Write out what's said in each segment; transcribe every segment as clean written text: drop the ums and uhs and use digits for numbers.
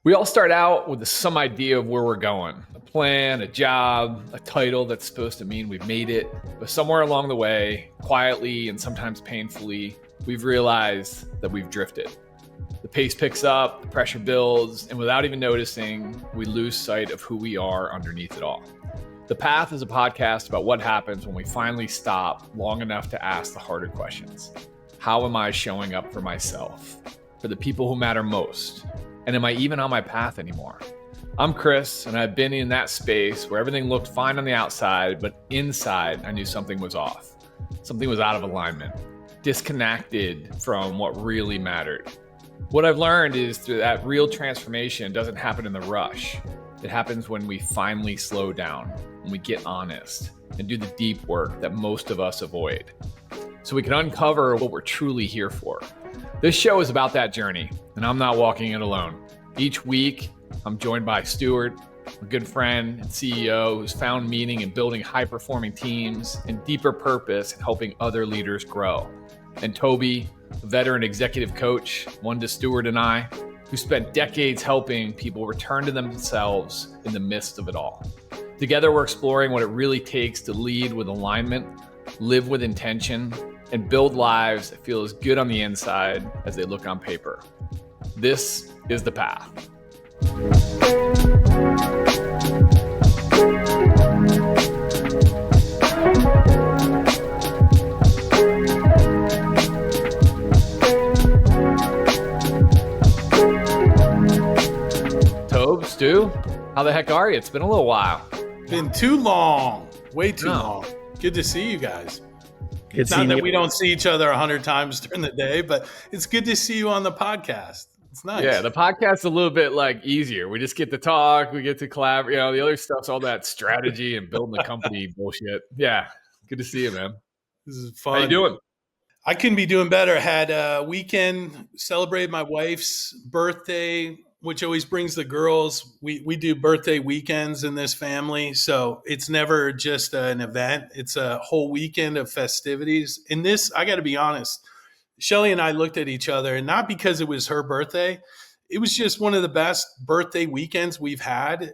We all start out with some idea of where we're going, a plan, a job, a title that's supposed to mean we've made it. But somewhere along the way, quietly and sometimes painfully, we've realized that we've drifted. The pace picks up, the pressure builds, and without even noticing, we lose sight of who we are underneath it all. The Path is a podcast about what happens when we finally stop long enough to ask the harder questions. How am I showing up for myself, for the people who matter most? And am I even on my path anymore? I'm Chris, and I've been in that space where everything looked fine on the outside, but inside I knew something was off. Something was out of alignment, disconnected from what really mattered. What I've learned is that real transformation doesn't happen in the rush. It happens when we finally slow down, when we get honest and do the deep work that most of us avoid, so we can uncover what we're truly here for. This show is about that journey, and I'm not walking it alone. Each week, I'm joined by Stuart, a good friend and CEO who's found meaning in building high-performing teams and deeper purpose in helping other leaders grow. And Toby, a veteran executive coach, one to Stuart and I, who spent decades helping people return to themselves in the midst of it all. Together, we're exploring what it really takes to lead with alignment, live with intention, and build lives that feel as good on the inside as they look on paper. This is The Path. Toby, Stu, how the heck are you? It's been a little while. Been too long, way too long. Good to see you guys. It's not that we don't see each other 100 times during the day, but it's good to see you on the podcast. It's nice. Yeah, the podcast's a little bit easier. We just get to talk, we get to collaborate. The other stuff's all that strategy and building the company bullshit. Yeah, good to see you, man. This is fun. How you doing? I couldn't be doing better. Had a weekend, celebrated my wife's birthday, which always brings the girls. We do birthday weekends in this family, so it's never just an event. It's a whole weekend of festivities. In this, I got to be honest, Shelly and I looked at each other, and not because it was her birthday. It was just one of the best birthday weekends we've had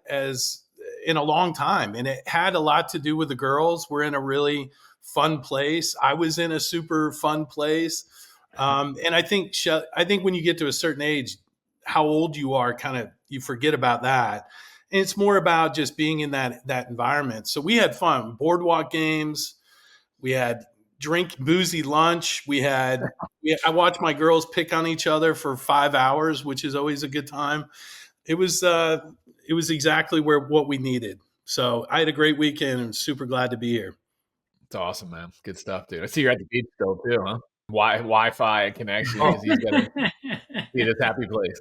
in a long time, and it had a lot to do with the girls. We're in a really fun place. I was in a super fun place, and I think when you get to a certain age, how old you are, you forget about that. And it's more about just being in that environment. So we had fun, boardwalk games. We had boozy lunch. I watched my girls pick on each other for 5 hours, which is always a good time. It was exactly what we needed. So I had a great weekend and super glad to be here. It's awesome, man. Good stuff, dude. I see you're at the beach still too, huh? Wi-Fi connection because he's got to be at his happy place.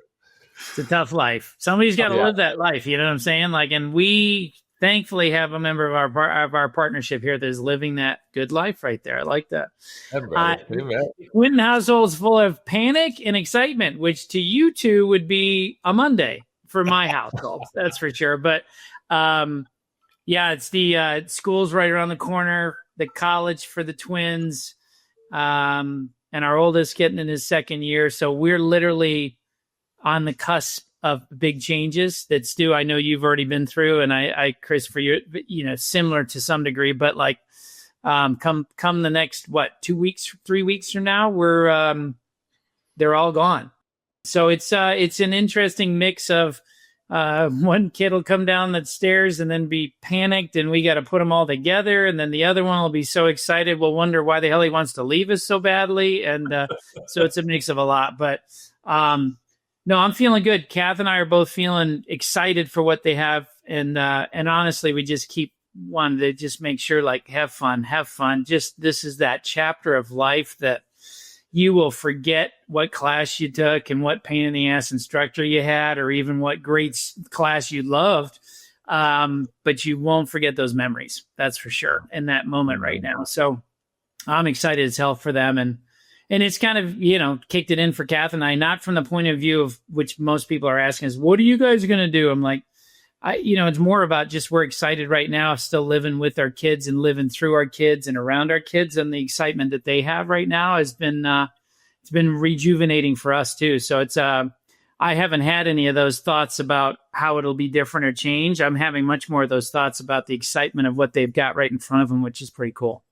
It's a tough life. Somebody's got to live that life. You know what I'm saying? And we thankfully have a member of our partnership here that is living that good life right there. I like that. Quinton household's full of panic and excitement, which to you two would be a Monday for my household. That's for sure. But it's the school's right around the corner, the college for the twins, and our oldest getting in his second year. So we're literally on the cusp of big changes that, Stu, I know you've already been through, and I Chris, for you, similar to some degree, but come the next 2 weeks, 3 weeks from now, they're all gone. So it's an interesting mix of one kid will come down the stairs and then be panicked, and we got to put them all together, and then the other one will be so excited we'll wonder why the hell he wants to leave us so badly, and so it's a mix of a lot, but. No, I'm feeling good. Kath and I are both feeling excited for what they have. And honestly, we just keep wanting to just make sure, have fun. Just, this is that chapter of life that you will forget what class you took and what pain in the ass instructor you had, or even what great class you loved. But you won't forget those memories. That's for sure. In that moment right now. So I'm excited as hell for them. And it's kind of, kicked it in for Kath and I, not from the point of view of which most people are asking is, what are you guys going to do? I'm like, it's more about just we're excited right now, still living with our kids and living through our kids and around our kids, and the excitement that they have right now has been it's been rejuvenating for us too. So it's I haven't had any of those thoughts about how it'll be different or change. I'm having much more of those thoughts about the excitement of what they've got right in front of them, which is pretty cool.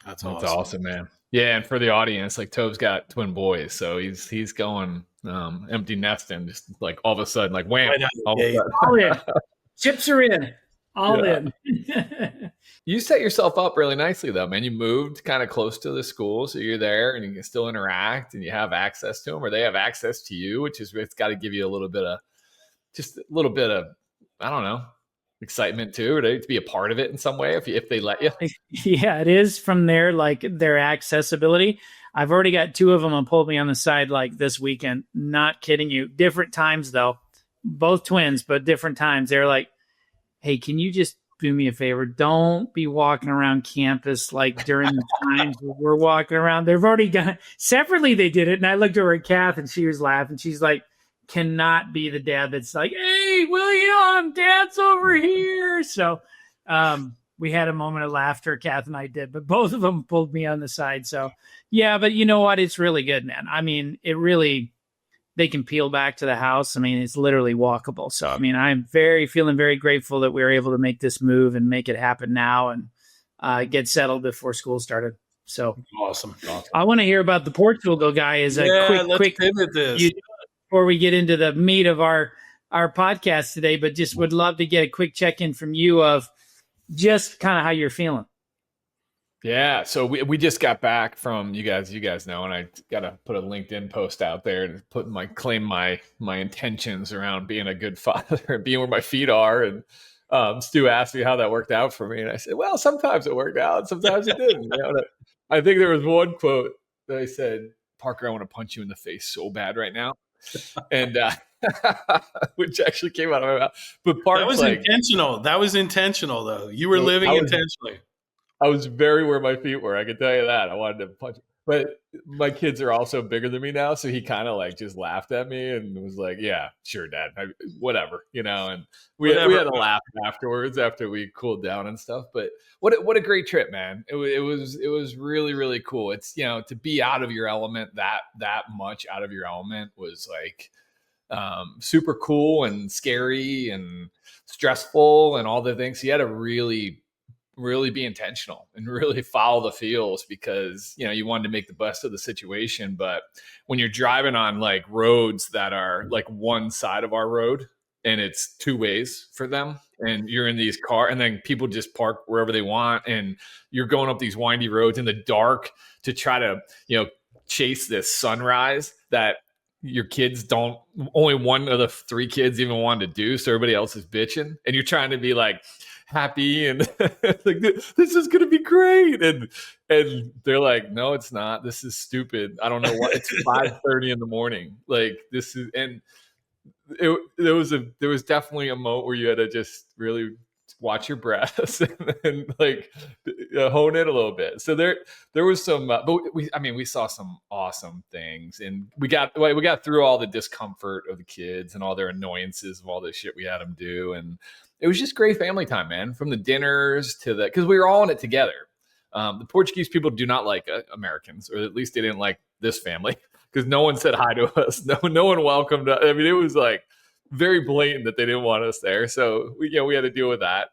That's That's awesome. awesome, man. Yeah, and for the audience, like Tobe's got twin boys, so he's going empty nesting, just like all of a sudden, like wham, Right out the all of a gate. sudden. All in. Chips are in. All Yeah. in. You set yourself up really nicely, though, man. You moved kind of close to the school, so you're there, and you can still interact, and you have access to them, or they have access to you, which is it's got to give you a little bit of, I don't know, excitement too, or to be a part of it in some way if they let you. Yeah, it is from there, like their accessibility. I've already got 2 of them and pulled me on the side like this weekend. Not kidding you. Different times though, both twins, but different times. They're like, "Hey, can you just do me a favor? Don't be walking around campus like during the times we're walking around." They've already got separately. They did it, and I looked over at Kath, and she was laughing. She's like, "Cannot be the dad that's like, hey, William, Dad's over here." So we had a moment of laughter, Kath and I did, but both of them pulled me on the side. So yeah, but you know what? It's really good, man. I mean, they can peel back to the house. I mean, it's literally walkable. So, I mean, I'm feeling very grateful that we were able to make this move and make it happen now and get settled before school started. So Awesome. I want to hear about the Portugal guy as a quick pivot this. Before we get into the meat of our podcast today, but just would love to get a quick check-in from you of just kind of how you're feeling. Yeah, so we just got back from you guys know, and I got to put a LinkedIn post out there and claim my intentions around being a good father and being where my feet are. And Stu asked me how that worked out for me, and I said, well, sometimes it worked out, sometimes it didn't. You know? I think there was one quote that I said, "Parker, I want to punch you in the face so bad right now," and which actually came out of my mouth. But Parker, that was intentional. That was intentional, though. You were living intentionally. I was very where my feet were. I can tell you that. I wanted to punch him. But my kids are also bigger than me now. So he kind of like just laughed at me and was like, yeah, sure, Dad. Whatever, you know, and we had a laugh afterwards after we cooled down and stuff. But what a great trip, man. It was really, really cool. It's, you know, to be out of your element that much out of your element was like super cool and scary and stressful and all the things. You had to really be intentional and really follow the feels because, you know, you wanted to make the best of the situation. But when you're driving on like roads that are like one side of our road and it's 2 ways for them and you're in these cars and then people just park wherever they want and you're going up these windy roads in the dark to try to, you know, chase this sunrise that your kids only one of the 3 kids even wanted to do. So everybody else is bitching and you're trying to be like happy and like, this is going to be great. And they're like, no, it's not. This is stupid. I don't know what. It's 5:30 in the morning. Like this is, and there was definitely a moment where you had to just really watch your breaths and like hone it a little bit. So there was some, but we saw some awesome things, and we got through all the discomfort of the kids and all their annoyances of all this shit we had them do, and it was just great family time, man. From the dinners to because we were all in it together. The Portuguese people do not like Americans, or at least they didn't like this family because no one said hi to us. No one welcomed us. I mean, it was like very blatant that they didn't want us there. So we had to deal with that.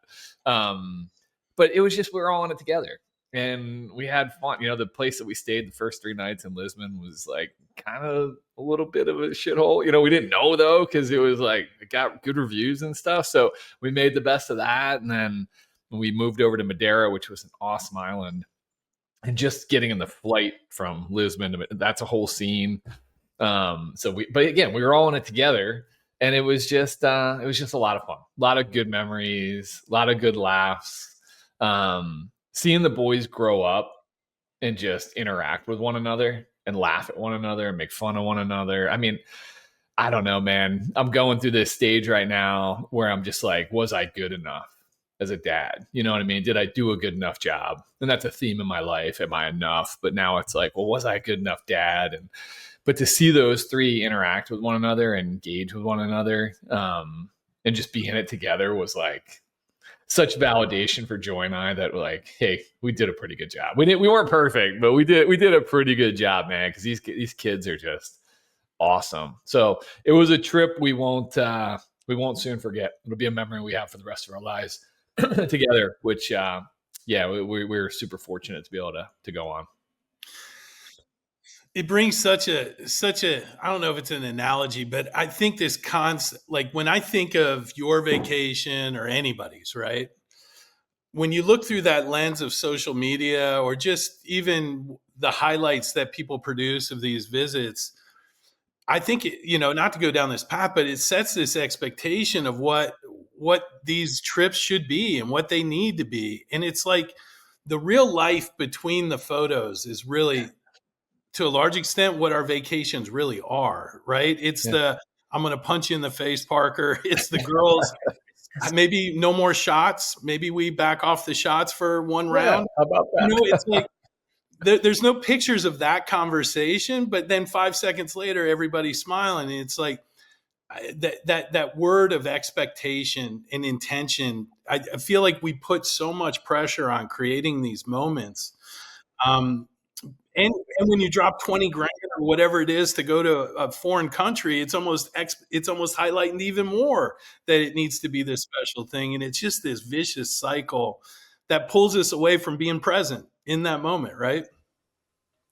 But it was just, we were all in it together and we had fun. You know, the place that we stayed the first 3 nights in Lisbon was like kind of a little bit of a shithole. You know, we didn't know though, because it was like, it got good reviews and stuff. So we made the best of that. And then we moved over to Madeira, which was an awesome island. And just getting in the flight from Lisbon to, that's a whole scene. But again, we were all in it together. And it was just a lot of fun, a lot of good memories, a lot of good laughs. Seeing the boys grow up and just interact with one another and laugh at one another and make fun of one another. I mean, I don't know, man. I'm going through this stage right now where I'm just like, was I good enough as a dad? You know what I mean? Did I do a good enough job? And that's a theme in my life. Am I enough? But now it's like, well, was I a good enough dad? But to see those 3 interact with one another and engage with one another, and just be in it together was like such validation for Joy and I that like, hey, we did a pretty good job. We weren't perfect, but we did a pretty good job, man. Because these kids are just awesome. So it was a trip we won't soon forget. It'll be a memory we have for the rest of our lives together, which yeah, we're super fortunate to be able to go on. It brings such a I don't know if it's an analogy, but I think this concept, like when I think of your vacation or anybody's, right? When you look through that lens of social media or just even the highlights that people produce of these visits, I think not to go down this path, but it sets this expectation of what these trips should be and what they need to be. And it's like the real life between the photos is really, to a large extent, what our vacations really are, right? It's the I'm going to punch you in the face, Parker. It's the girls. Maybe no more shots. Maybe we back off the shots for one round. How about that? It's like there's no pictures of that conversation, but then 5 seconds later, everybody's smiling. And it's like that word of expectation and intention. I feel like we put so much pressure on creating these moments. And when you drop 20 grand or whatever it is to go to a foreign country, it's almost highlighting even more that it needs to be this special thing. And it's just this vicious cycle that pulls us away from being present in that moment, right?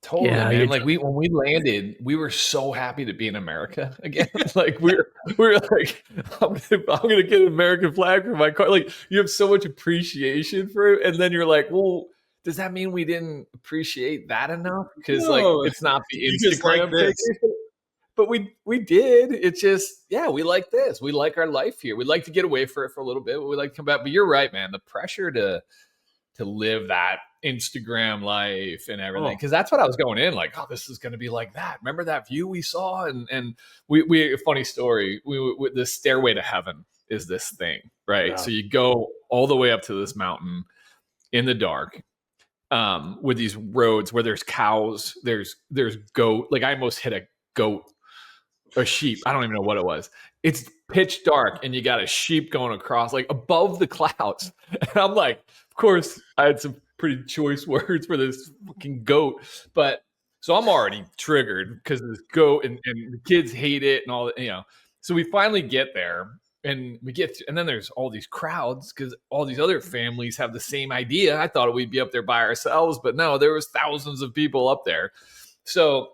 Totally, man. Like when we landed, we were so happy to be in America again. Like we're like, I'm gonna get an American flag for my car. Like you have so much appreciation for it, and then you're like, well, does that mean we didn't appreciate that enough? Because like it's not the Instagram vacation. But we did. It's just, yeah, we like this. We like our life here. We like to get away for it for a little bit, but we like to come back. But you're right, man. The pressure to live that Instagram life and everything, because that's what I was going in like, oh, this is going to be like that. Remember that view we saw? And we a funny story. We the stairway to heaven is this thing, right? Yeah. So you go all the way up to this mountain in the dark, with these roads where there's cows, there's goat. Like I almost hit a goat, a sheep. I don't even know what it was. It's pitch dark and you got a sheep going across like above the clouds. And I'm like, of course I had some pretty choice words for this fucking goat, but so I'm already triggered because this goat and the kids hate it and all that, So we finally get there and and then there's all these crowds because all these other families have the same idea. I thought we'd be up there by ourselves, but no, there was thousands of people up there. So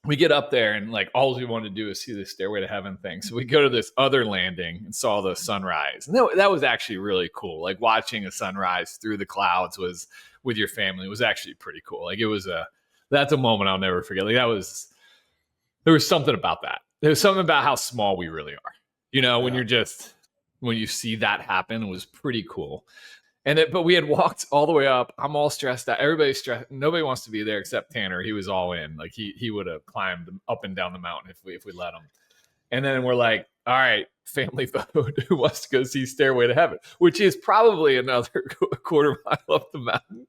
we get up there and like all we wanted to do is see the stairway to heaven thing. So we go to this other landing and saw the sunrise. And that was actually really cool. Like watching a sunrise through the clouds was with your family was actually pretty cool. Like that's a moment I'll never forget. Like there was something about that. There was something about how small we really are. When you see that happen, it was pretty cool. But we had walked all the way up. I'm all stressed out. Everybody's stressed. Nobody wants to be there except Tanner. He was all in. Like he would have climbed up and down the mountain if we let him. And then we're like, all right, family vote. Who wants to go see Stairway to Heaven? Which is probably another quarter mile up the mountain.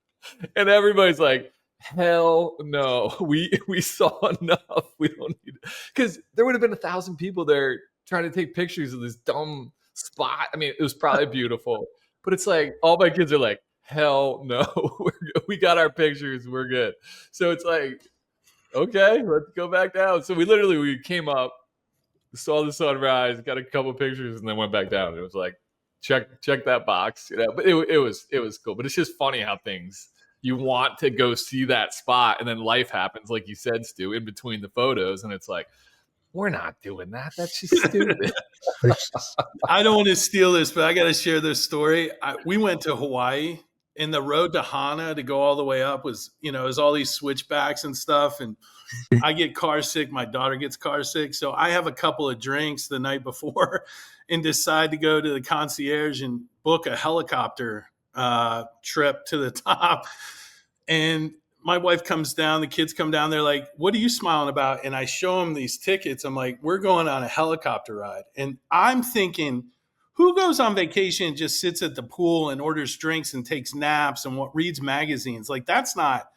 And everybody's like, hell no. We saw enough. We don't need it. Because there would have been 1,000 people there trying to take pictures of this dumb spot. I mean, it was probably beautiful. But it's like all my kids are like, hell no, we got our pictures, we're good. So it's like, okay, let's go back down. So we came up, saw the sunrise, got a couple pictures, and then went back down. It was like, check that box, But it was cool. But it's just funny how you want to go see that spot, and then life happens, like you said, Stu, in between the photos, and it's like, we're not doing that. That's just stupid. I don't want to steal this, but I got to share this story. We went to Hawaii, and the road to Hana to go all the way up was all these switchbacks and stuff. And I get car sick. My daughter gets car sick. So I have a couple of drinks the night before and decide to go to the concierge and book a helicopter trip to the top. And my wife comes down, the kids come down, they're like, what are you smiling about? And I show them these tickets. I'm like, we're going on a helicopter ride. And I'm thinking, who goes on vacation and just sits at the pool and orders drinks and takes naps and reads magazines? Like, that's not,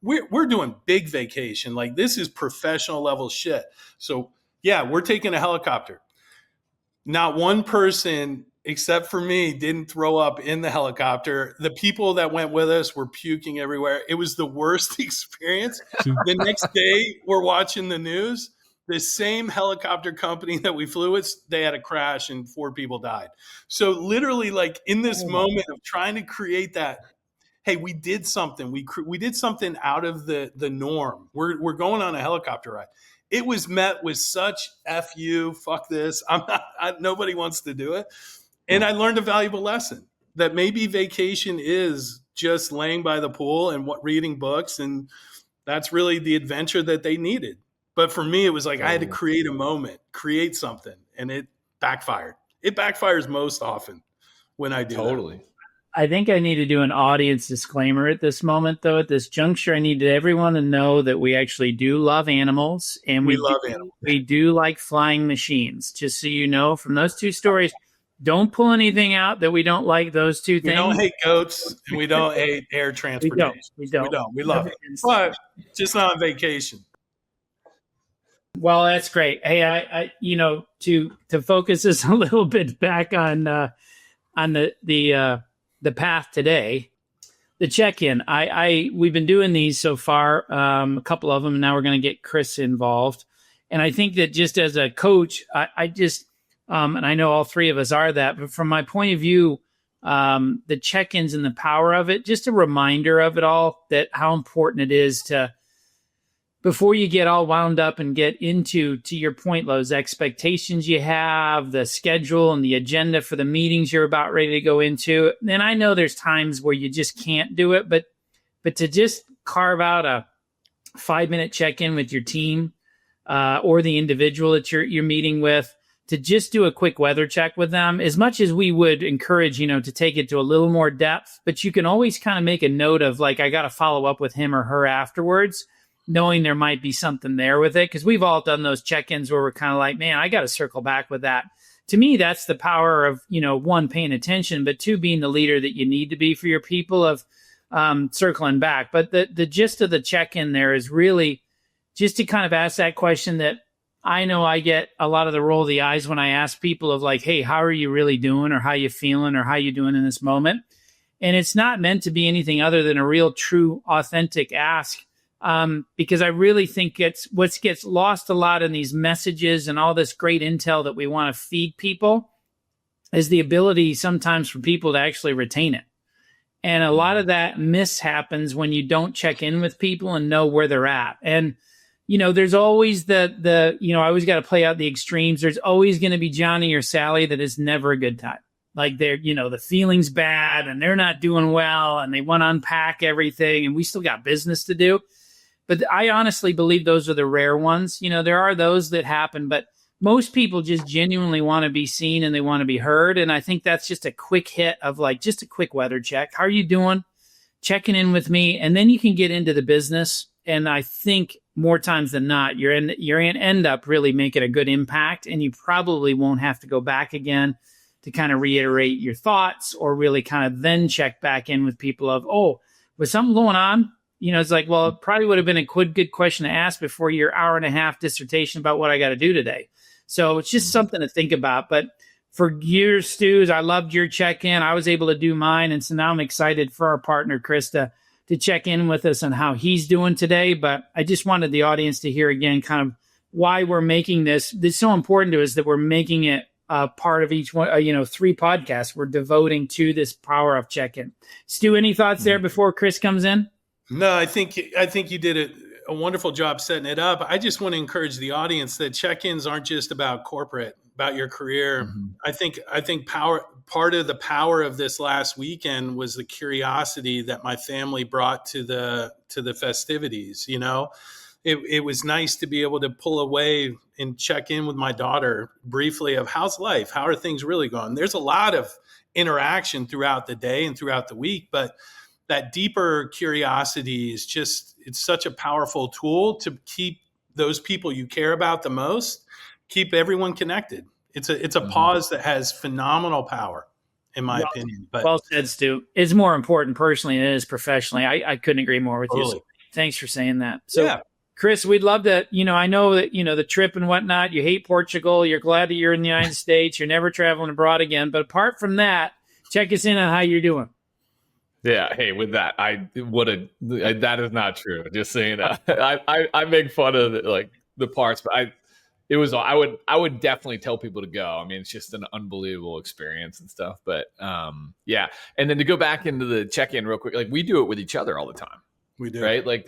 we're doing big vacation. Like, this is professional level shit. So yeah, we're taking a helicopter. Not one person except for me didn't throw up in the helicopter. The people that went with us were puking everywhere. It was the worst experience. The next day we're watching the news. the same helicopter company that we flew with, they had a crash and 4 people died. So literally, like in this moment of trying to create that, hey, we did something. We did something out of the norm. We're going on a helicopter ride. It was met with such "F you, fuck this." Nobody wants to do it. And I learned a valuable lesson that maybe vacation is just laying by the pool and reading books, and that's really the adventure that they needed. But for me, it was like I had to create a moment, create something, and it backfired. It backfires most often when I do that. I think I need to do an audience disclaimer at this moment, though. At this juncture, I need everyone to know that we actually do love animals, and we love animals. We do like flying machines. Just so you know, from those 2 stories, don't pull anything out that we don't like those 2 things. We don't hate goats, and we don't hate air transportation. We don't. We love it, but just not on vacation. Well, that's great. Hey, I to focus this a little bit back on the path today, the check-in. We've been doing these so far, a couple of them, and now we're going to get Chris involved. And I think that just as a coach, I just, and I know all 3 of us are that, but from my point of view, the check-ins and the power of it, just a reminder of it all, that how important it is to, before you get all wound up and get into, to your point, those expectations you have, the schedule and the agenda for the meetings you're about ready to go into. And I know there's times where you just can't do it, but to just carve out a 5-minute check-in with your team or the individual that you're meeting with, to just do a quick weather check with them, as much as we would encourage, to take it to a little more depth, but you can always kind of make a note of like, I got to follow up with him or her afterwards, knowing there might be something there with it. Because we've all done those check-ins where we're kind of like, man, I got to circle back with that. To me, that's the power of, 1, paying attention, but 2, being the leader that you need to be for your people, of circling back. But the gist of the check-in there is really just to kind of ask that question that I know I get a lot of the roll of the eyes when I ask people of like, hey, how are you really doing, or how you feeling, or how you doing in this moment? And it's not meant to be anything other than a real, true, authentic ask. Because I really think what gets lost a lot in these messages and all this great intel that we want to feed people is the ability sometimes for people to actually retain it. And a lot of that happens when you don't check in with people and know where they're at. And, there's always I always got to play out the extremes. There's always going to be Johnny or Sally that is never a good time. Like they're, the feeling's bad and they're not doing well and they want to unpack everything and we still got business to do. But I honestly believe those are the rare ones. There are those that happen, but most people just genuinely want to be seen and they want to be heard. And I think that's just a quick hit of like, just a quick weather check. How are you doing? Checking in with me. And then you can get into the business. And I think more times than not, you're going to end up really making a good impact. And you probably won't have to go back again to kind of reiterate your thoughts or really kind of then check back in with people of, oh, was something going on? It's like, well, it probably would have been a good question to ask before your 1.5-hour dissertation about what I got to do today. So it's just something to think about. But for years, Stu, I loved your check-in. I was able to do mine. And so now I'm excited for our partner, Chris, to check in with us on how he's doing today. But I just wanted the audience to hear again kind of why we're making this. It's so important to us that we're making it part of each one, 3 podcasts we're devoting to this power of check-in. Stu, any thoughts there before Chris comes in? No, I think you did a wonderful job setting it up. I just want to encourage the audience that check-ins aren't just about corporate, about your career. Mm-hmm. I think part of the power of this last weekend was the curiosity that my family brought to the festivities. It was nice to be able to pull away and check in with my daughter briefly of how's life, how are things really going. There's a lot of interaction throughout the day and throughout the week, but that deeper curiosity is it's such a powerful tool to keep those people you care about the most, keep everyone connected. It's a pause that has phenomenal power, in my opinion. But well said, Stu. It's more important personally than it is professionally. I couldn't agree more with you. Thanks for saying that. So, yeah. Chris, we'd love to, I know that, the trip and whatnot, you hate Portugal. You're glad that you're in the United States. You're never traveling abroad again. But apart from that, check us in on how you're doing. Yeah. Hey, with that, that is not true. Just saying that. I make fun of the parts, but I would definitely tell people to go. I mean, it's just an unbelievable experience and stuff. But yeah. And then to go back into the check-in real quick, like we do it with each other all the time. We do. Right? Like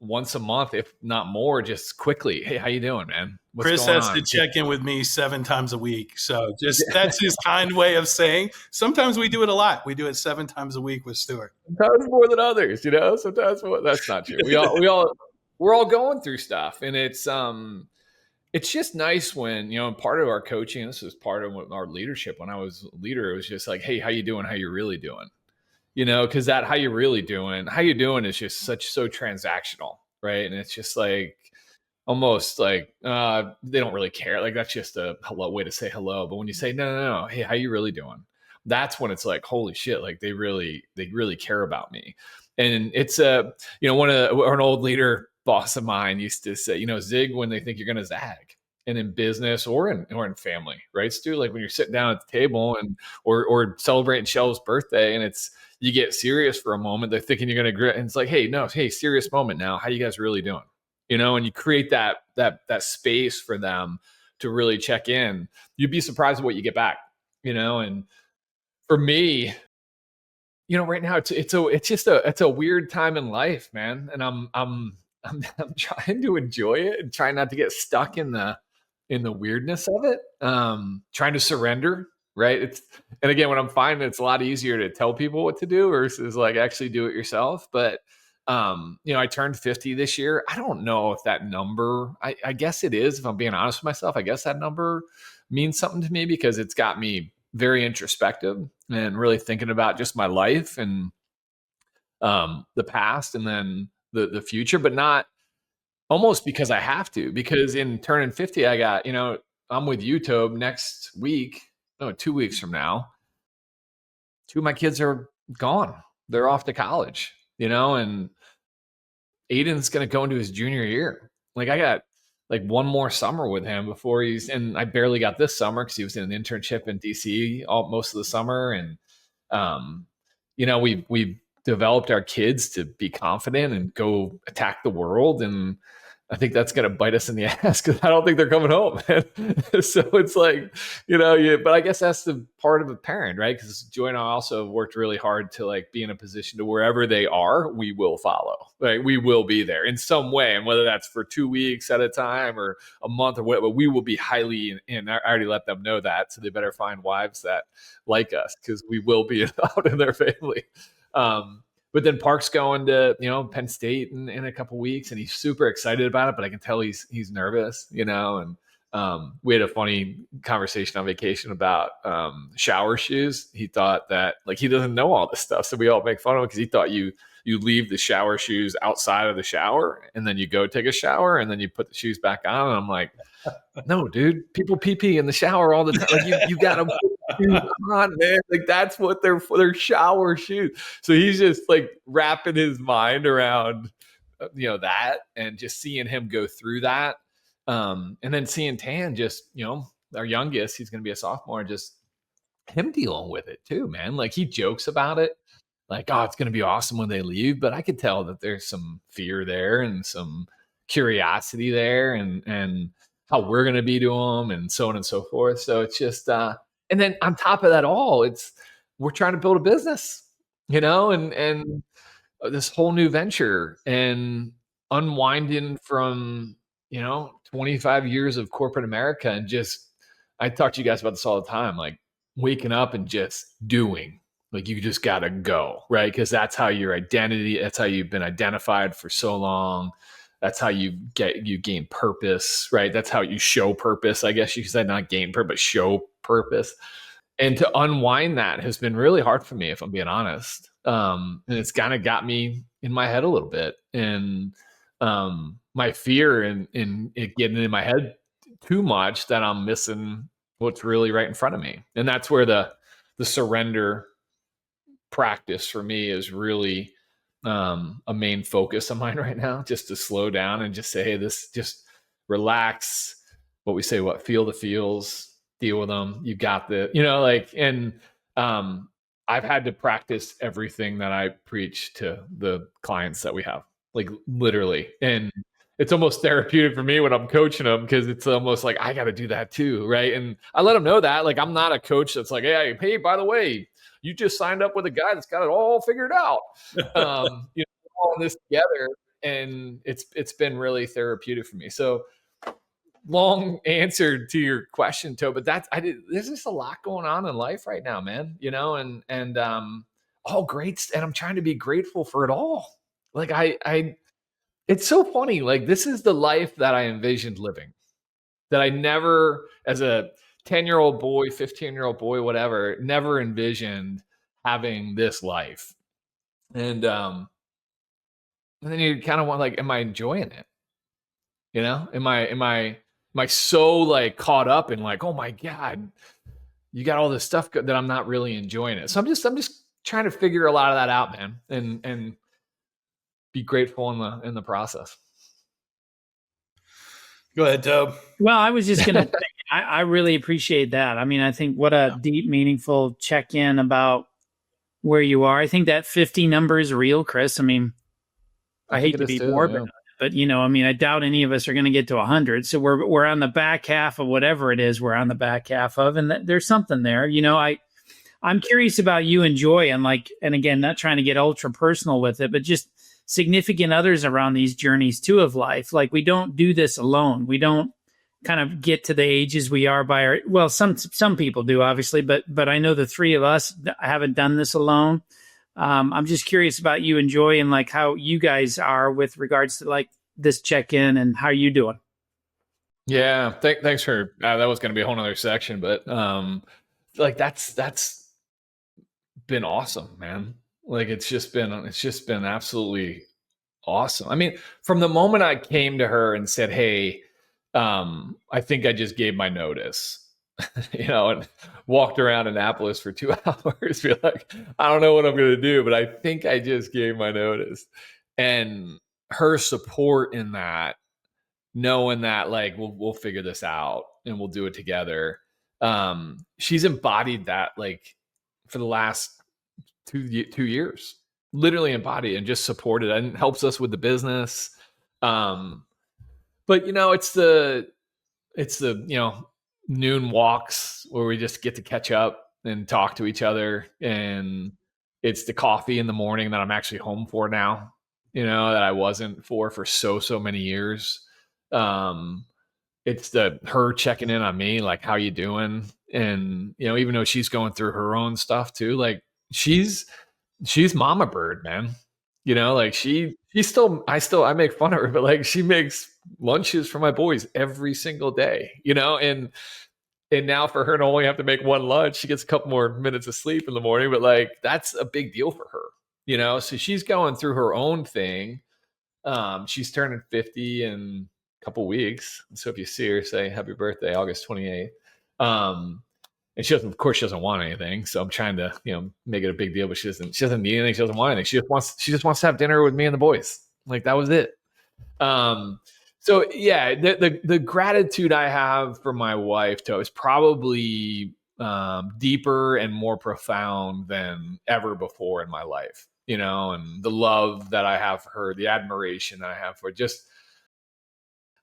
once a month, if not more, just quickly. Hey, how you doing, man? What's Chris going has on? to check in with me 7 times a week. So that's his kind way of saying, sometimes we do it a lot. We do it 7 times a week with Stuart. Sometimes more than others, sometimes more. That's not true. We're all going through stuff, and it's just nice when, part of our coaching, this was part of our leadership. When I was a leader, it was just like, hey, how you doing? How you really doing? Because that how you doing is just so transactional, right? And it's just like almost like they don't really care. Like that's just a hello way to say hello. But when you say no, hey, how you really doing? That's when it's like, holy shit, like they really care about me. And it's an old leader boss of mine used to say, zig when they think you're gonna zag. And in business or in family, right, Stu? Like when you're sitting down at the table and or celebrating Shell's birthday, and you get serious for a moment, they're thinking you're gonna grit, and it's like, hey, serious moment now. How you guys really doing? And you create that space for them to really check in. You'd be surprised at what you get back. And for me, right now it's a weird time in life, man, and I'm trying to enjoy it and trying not to get stuck in the weirdness of it. Trying to surrender, right? And again, what I'm finding, it's a lot easier to tell people what to do versus like actually do it yourself. But I turned 50 this year. I don't know if that number, I guess it is, if I'm being honest with myself, I guess that number means something to me because it's got me very introspective and really thinking about just my life and the past and then the future, but not almost because I have to, because in turning 50, I got, I'm with you, Toby, next week, no, 2 weeks from now, 2 of my kids are gone. They're off to college, and Aiden's going to go into his junior year. Like I got like one more summer with him before and I barely got this summer because he was in an internship in DC most of the summer. And, we've developed our kids to be confident and go attack the world. And I think that's going to bite us in the ass because I don't think they're coming home. So it's like, but I guess that's the part of a parent, right? Because Joy and I also worked really hard to like be in a position to wherever they are, we will follow, right? We will be there in some way. And whether that's for 2 weeks at a time or a month or whatever, we will be highly, and I already let them know that. So they better find wives that like us because we will be out in their family. But then Park's going to, Penn State in a couple weeks, and he's super excited about it. But I can tell he's nervous, And we had a funny conversation on vacation about shower shoes. He thought that like he doesn't know all this stuff, so we all make fun of him because he thought you leave the shower shoes outside of the shower, and then you go take a shower, and then you put the shoes back on. And I'm like, no, dude, people pee in the shower all the time. Like you got to put shoes on, man. Like that's what they're for, their shower shoes. So he's just like wrapping his mind around, that, and just seeing him go through that. And then seeing Tan just, our youngest, he's going to be a sophomore, just him dealing with it too, man. Like he jokes about it. Like, oh, it's going to be awesome when they leave. But I could tell that there's some fear there and some curiosity there and how we're going to be to them and so on and so forth. So it's just, and then on top of that all, we're trying to build a business, and this whole new venture and unwinding from, 25 years of corporate America. And just, I talk to you guys about this all the time, like waking up and just doing. Like you just got to go, right? Because that's how your identity, that's how you've been identified for so long. That's how you gain purpose, right? That's how you show purpose. I guess you said not gain purpose, show purpose. And to unwind that has been really hard for me, if I'm being honest. And it's kind of got me in my head a little bit. And my fear in it getting in my head too much that I'm missing what's really right in front of me. And that's where the surrender practice for me is really a main focus of mine right now, just to slow down and just say, hey, just relax. What we say, feel the feels, deal with them. You got and I've had to practice everything that I preach to the clients that we have, like literally. And it's almost therapeutic for me when I'm coaching them, because it's almost like I got to do that too, right? And I let them know that, like, I'm not a coach that's like, hey, by the way, you just signed up with a guy that's got it all figured out. All this together, and it's been really therapeutic for me. So, long answer to your question, Toby, but there's just a lot going on in life right now, man. And all great, and I'm trying to be grateful for it all. Like I it's so funny. Like, this is the life that I envisioned living, that I never, as a 10-year-old boy, 15-year-old boy, whatever, never envisioned having this life. And then you kind of want, like, am I enjoying it? Am I so, like, caught up in, like, oh my God, you got all this stuff that I'm not really enjoying it. So I'm just trying to figure a lot of that out, man, and be grateful in the process. Go ahead, Tob. Well, I was just going to say, I really appreciate that. I mean, I think what a deep, meaningful check-in about where you are. I think that 50 number is real, Chris. I mean, I hate to be morbid, but I mean, I doubt any of us are going to get to 100. So we're on the back half of whatever it is we're on the back half of, and there's something there. I'm curious about you and Joy, and again, not trying to get ultra personal with it, but just significant others around these journeys too of life. Like, we don't do this alone. We don't kind of get to the ages we are some people do, obviously, but I know the three of us haven't done this alone. I'm just curious about you and Joy, and like how you guys are with regards to like this check-in, and how you doing. Yeah. Thanks for, that was going to be a whole nother section, but like that's been awesome, man. Like, it's just been absolutely awesome. I mean, from the moment I came to her and said, hey, I think I just gave my notice, and walked around Annapolis for 2 hours, be like, I don't know what I'm going to do, but I think I just gave my notice. And her support in that, knowing that, like, we'll figure this out and we'll do it together. She's embodied that, like, for the last 2 years, literally embodied and just supported, and helps us with the business. But it's the noon walks where we just get to catch up and talk to each other, and it's the coffee in the morning that I'm actually home for now, that I wasn't for so many years. It's her checking in on me, like, how you doing? And even though she's going through her own stuff too, like, she's mama bird, man. Like, I make fun of her, but like, she makes lunches for my boys every single day, and now for her to only have to make one lunch, she gets a couple more minutes of sleep in the morning, but like, that's a big deal for her, so she's going through her own thing. She's turning 50 in a couple weeks. So if you see her, say happy birthday, August 28th. And she doesn't want anything. So I'm trying to, make it a big deal, but she doesn't need anything. She doesn't want anything. She just wants to have dinner with me and the boys. Like, that was it. So yeah, the gratitude I have for my wife, is probably deeper and more profound than ever before in my life, and the love that I have for her, the admiration that I have for her.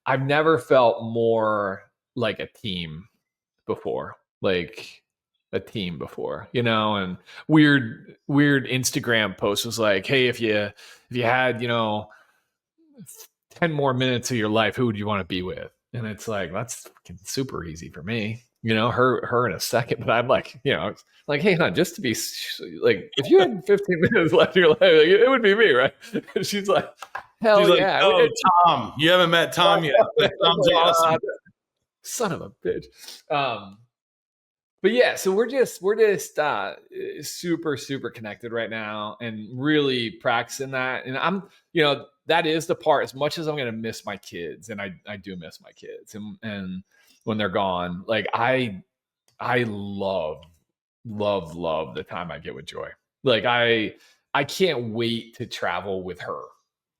I've never felt more like a team before. And weird Instagram post was like, hey, if you had 10 more minutes of your life, who would you want to be with? And it's like, that's super easy for me, her in a second. But I'm like, like, hey, hon, just to be like, if you had 15 minutes left in your life, like, it would be me, right? And she's like, hell yeah. Like, oh, Tom, you haven't met Tom yet. Tom's awesome. Son of a bitch. But yeah, so we're just super, super connected right now, and really practicing that. And I'm, that is the part, as much as I'm going to miss my kids, and I do miss my kids, and when they're gone, like, I love the time I get with Joy. Like, I can't wait to travel with her,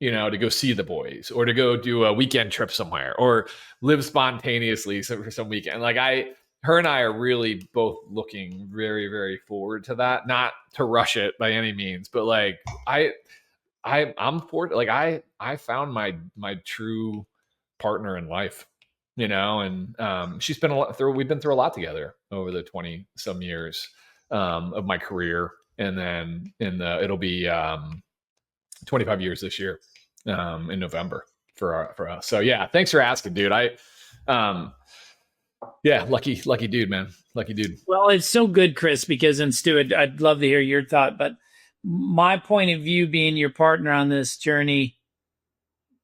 to go see the boys, or to go do a weekend trip somewhere, or live spontaneously for some weekend. Like, her and I are really both looking very, very forward to that. Not to rush it by any means, but like, I I'm for like I found my true partner in life, and she's been we've been through a lot together over the 20 some years of my career, and then it'll be 25 years this year in November for us. So yeah, thanks for asking, dude. Um yeah, lucky dude, man. Lucky dude. Well, it's so good, Chris, because, and Stuart, I'd love to hear your thought, but my point of view being your partner on this journey,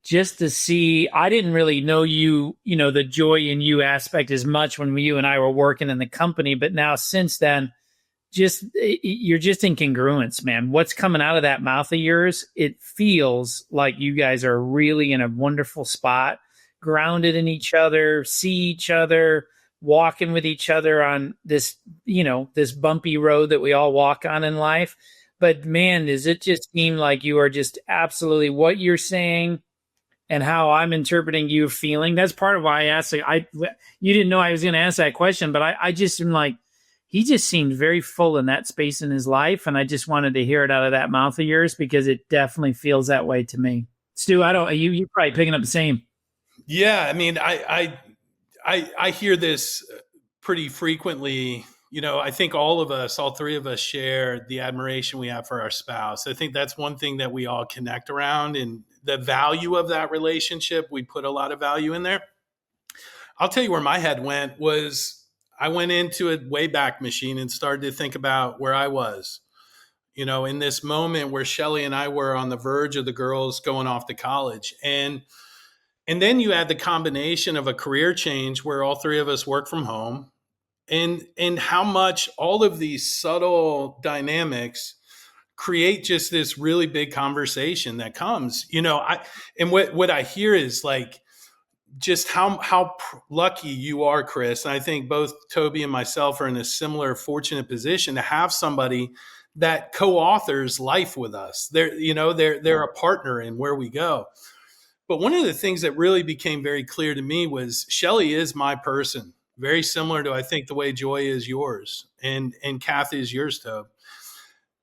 just to see, I didn't really know you, the joy in you aspect as much when you and I were working in the company, but now since then, you're just in congruence, man. What's coming out of that mouth of yours, it feels like you guys are really in a wonderful spot, grounded in each other, see each other, walking with each other on this, this bumpy road that we all walk on in life. But man, does it just seem like you are just absolutely what you're saying and how I'm interpreting you feeling. That's part of why I asked. You didn't know I was going to ask that question, but I just am like, he just seemed very full in that space in his life. And I just wanted to hear it out of that mouth of yours because it definitely feels that way to me. Stu, you're probably picking up the same. Yeah. I mean, I hear this pretty frequently. I think all three of us share the admiration we have for our spouse. I think that's one thing that we all connect around, and the value of that relationship, we put a lot of value in there. I'll tell you where my head went was I went into a Wayback Machine and started to think about where I was, in this moment where Shelly and I were on the verge of the girls going off to college. And then you add the combination of a career change where all three of us work from home, and how much all of these subtle dynamics create just this really big conversation that comes, and what I hear is like, just how lucky you are, Chris. And I think both Toby and myself are in a similar fortunate position to have somebody that co-authors life with us. They're a partner in where we go. But one of the things that really became very clear to me was Shelly is my person, very similar to, I think, the way Joy is yours and Kath is yours, Toby.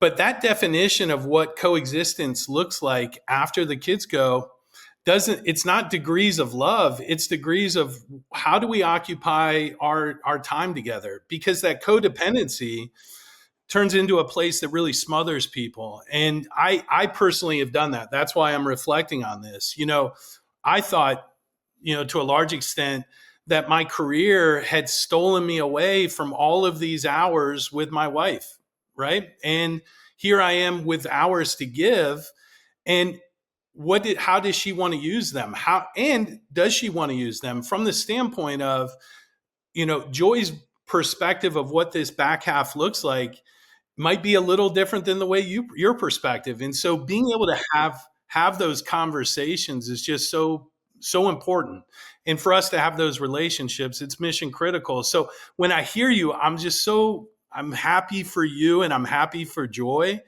But that definition of what coexistence looks like after the kids go, it's not degrees of love, it's degrees of how do we occupy our time together, because that codependency turns into a place that really smothers people. And I personally have done that. That's why I'm reflecting on this. I thought, to a large extent, that my career had stolen me away from all of these hours with my wife, right? And here I am with hours to give. And how does she want to use them? And does she want to use them from the standpoint of, Joy's perspective of what this back half looks like might be a little different than the way your perspective. And so being able to have those conversations is just so important. And for us to have those relationships, it's mission critical. So when I hear you, I'm happy for you and I'm happy for Joy.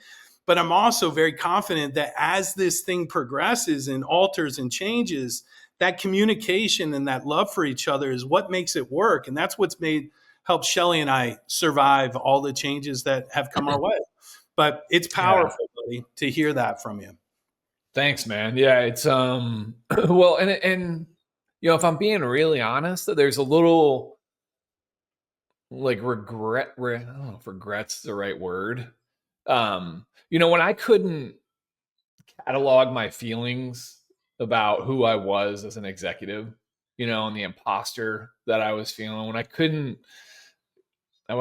But I'm also very confident that as this thing progresses and alters and changes, that communication and that love for each other is what makes it work. And that's what's helped Shelly and I survive all the changes that have come our way. But it's powerful, buddy, to hear that from you. Thanks, man. Yeah, it's well, and if I'm being really honest, there's a little like regret. I don't know if regret's the right word. When I couldn't catalog my feelings about who I was as an executive, and the imposter that I was feeling, when I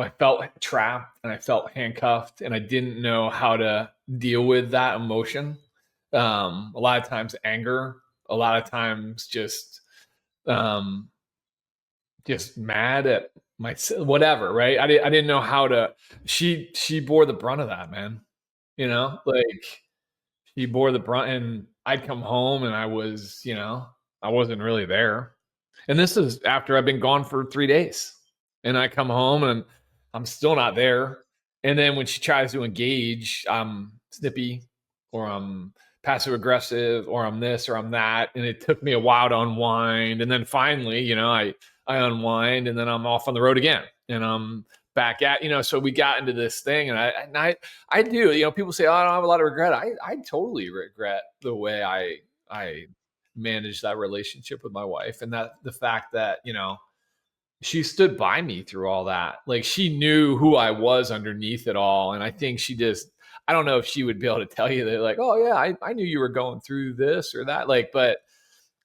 felt trapped and I felt handcuffed and I didn't know how to deal with that emotion. A lot of times anger, a lot of times just mad at myself, whatever. Right. I didn't know how to, she bore the brunt of that, man. Like she bore the brunt, and I'd come home and I was, I wasn't really there. And this is after I've been gone for 3 days, and I come home and I'm still not there. And then when she tries to engage, I'm snippy, or I'm passive aggressive, or I'm this or I'm that. And it took me a while to unwind. And then finally, I unwind, and then I'm off on the road again, and I'm back at, so we got into this thing, and I do, people say, oh, I don't have a lot of regret. I totally regret the way I managed that relationship with my wife, and that the fact that, she stood by me through all that. Like, she knew who I was underneath it all. And I think I don't know if she would be able to tell you that, like, oh yeah, I knew you were going through this or that. Like, but,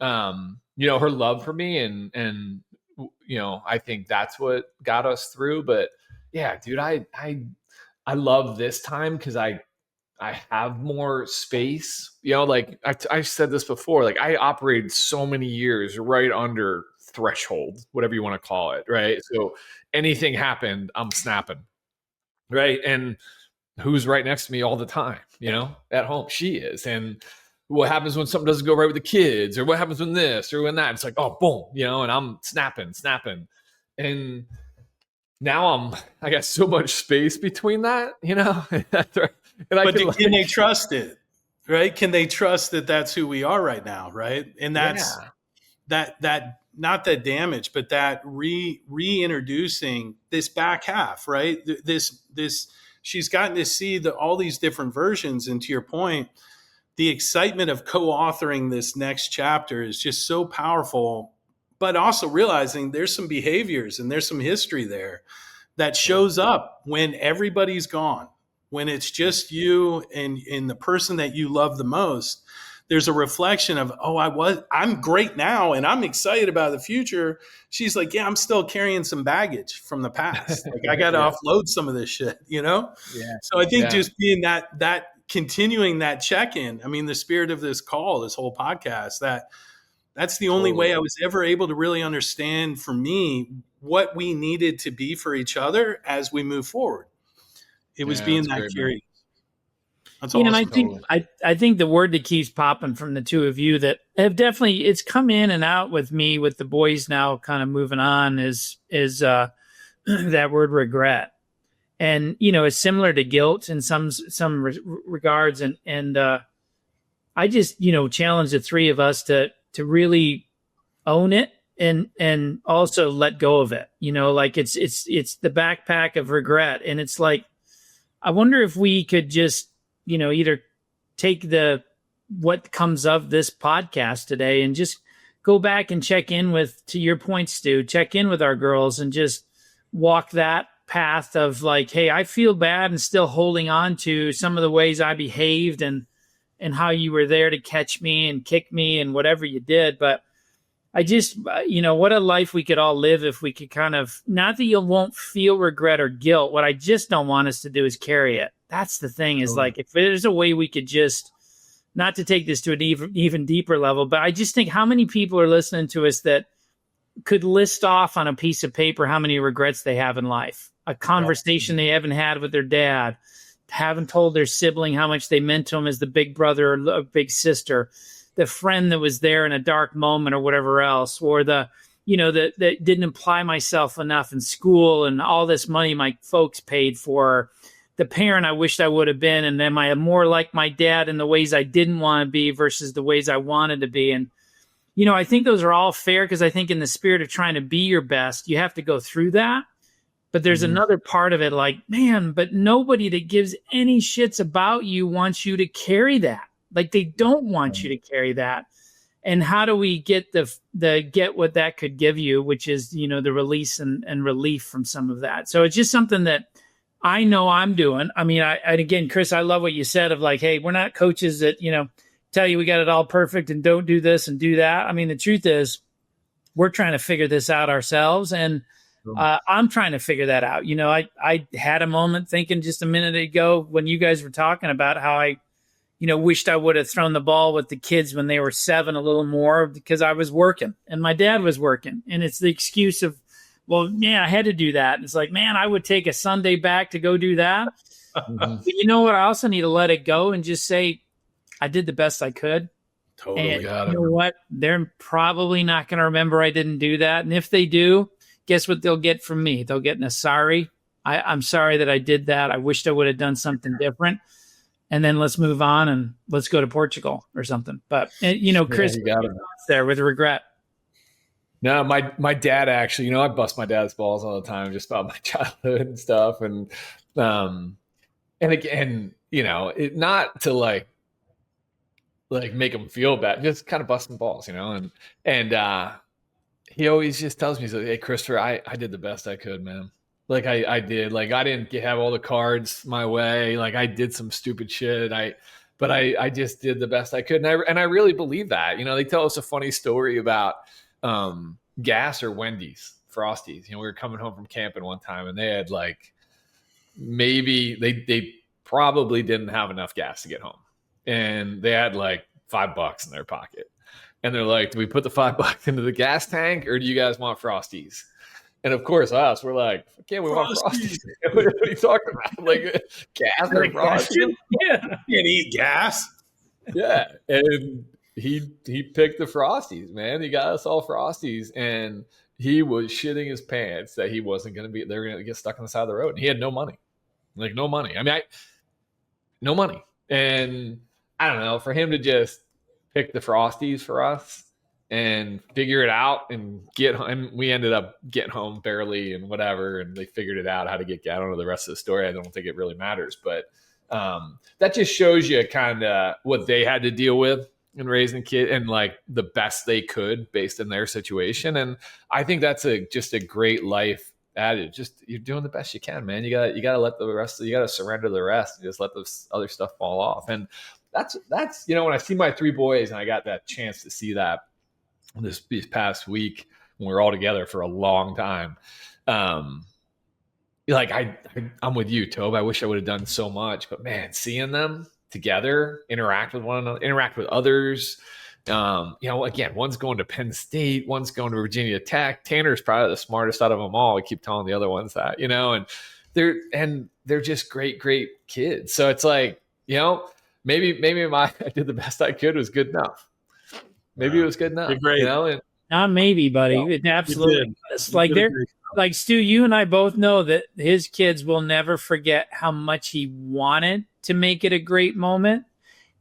her love for me and, I think that's what got us through. But yeah, dude, I love this time because I have more space, like I said this before, like I operated so many years right under threshold, whatever you want to call it. Right. So anything happened, I'm snapping. Right. And who's right next to me all the time, at home? She is. And what happens when something doesn't go right with the kids, or what happens when this or when that? It's like, oh, boom, and I'm snapping. And now I got so much space between that, and can they trust it? Right? Can they trust that that's who we are right now? Right. And that's that not that damage, but that reintroducing this back half, right? This she's gotten to see all these different versions. And to your point, the excitement of co-authoring this next chapter is just so powerful, but also realizing there's some behaviors and there's some history there that shows up when everybody's gone, when it's just you and the person that you love the most. There's a reflection of, I'm great now and I'm excited about the future. She's like, yeah, I'm still carrying some baggage from the past. Like, I got to offload some of this shit, Yeah. So I think just being that continuing that check-in, I mean, the spirit of this call, this whole podcast, that's the only way I was ever able to really understand, for me, what we needed to be for each other as we move forward. It was being that curious. That's awesome. And I think the word that keeps popping from the two of you that have definitely, it's come in and out with me, with the boys now kind of moving on, is that word regret. And, it's similar to guilt in some regards. And I just, challenge the three of us to really own it and also let go of it. Like it's the backpack of regret. And it's like, I wonder if we could just, either take what comes of this podcast today and just go back and check in with, to your point, Stu, check in with our girls and just walk that path of like, hey, I feel bad and still holding on to some of the ways I behaved and how you were there to catch me and kick me and whatever you did. But I just, what a life we could all live if we could kind of, not that you won't feel regret or guilt. What I just don't want us to do is carry it. That's the thing, is like, if there's a way we could just, not to take this to an even deeper level, but I just think how many people are listening to us that could list off on a piece of paper how many regrets they have in life, a conversation they haven't had with their dad, haven't told their sibling how much they meant to them as the big brother or big sister, the friend that was there in a dark moment or whatever else, or that didn't apply myself enough in school and all this money my folks paid for, the parent I wished I would have been, and am I more like my dad in the ways I didn't want to be versus the ways I wanted to be. And, I think those are all fair, because I think in the spirit of trying to be your best, you have to go through that. But there's another part of it, like, man, but nobody that gives any shits about you wants you to carry that. Like, they don't want you to carry that. And how do we get get what that could give you, which is, the release and relief from some of that. So it's just something that I know I'm doing. I mean, again, Chris, I love what you said of like, hey, we're not coaches that, tell you we got it all perfect and don't do this and do that. I mean, the truth is we're trying to figure this out ourselves. And I'm trying to figure that out. I had a moment thinking just a minute ago when you guys were talking about how I, wished I would have thrown the ball with the kids when they were 7 a little more, because I was working and my dad was working. And it's the excuse of, well, yeah, I had to do that. It's like, man, I would take a Sunday back to go do that. But you know what? I also need to let it go and just say, I did the best I could. Totally. And you know what? They're probably not going to remember I didn't do that. And if they do, guess what they'll get from me? They'll get a sorry. I'm sorry that I did that. I wished I would have done something different. And then let's move on and let's go to Portugal or something. But, Chris, there with regret. No, my dad actually, I bust my dad's balls all the time just about my childhood and stuff. Um, and again, not to like make him feel bad, just kind of busting balls, and he always just tells me, he's like, "Hey, Christopher, I did the best I could, man. Like I did. Like I didn't have all the cards my way. Like I did some stupid shit. But I just did the best I could, and I really believe that. They tell us a funny story about gas or Wendy's Frosties. We were coming home from camping one time, and they had like maybe they probably didn't have enough gas to get home, and they had like $5 in their pocket. And they're like, do we put the $5 into the gas tank or do you guys want Frosties? And of course, we're like, okay, we want Frosties. What are you talking about? Like gas or Frosties? Yeah. You can't eat gas. Yeah. And he picked the Frosties, man. He got us all Frosties. And he was shitting his pants that he wasn't going to be, they're going to get stuck on the side of the road. And he had no money. Like, no money. I mean, no money. And I don't know, for him to just pick the Frosties for us and figure it out and get home. And we ended up getting home barely and whatever. And they figured it out how to get, I don't know the rest of the story. I don't think it really matters, but that just shows you kind of what they had to deal with in raising kids and like the best they could based on their situation. And I think that's just a great life adage. Just you're doing the best you can, man. You gotta let the rest, you gotta surrender the rest and just let the other stuff fall off. And that's when I see my three boys, and I got that chance to see that this past week when we were all together for a long time. Like I'm with you, Toby. I wish I would have done so much, but man, seeing them together, interact with one another, interact with others. Again, one's going to Penn State, one's going to Virginia Tech. Tanner's probably the smartest out of them all. I keep telling the other ones that, and they're just great kids. So it's like, maybe I did the best I could was good enough. Maybe it was good enough. Great. And, not maybe, buddy. It absolutely. It's like like Stu, you and I both know that his kids will never forget how much he wanted to make it a great moment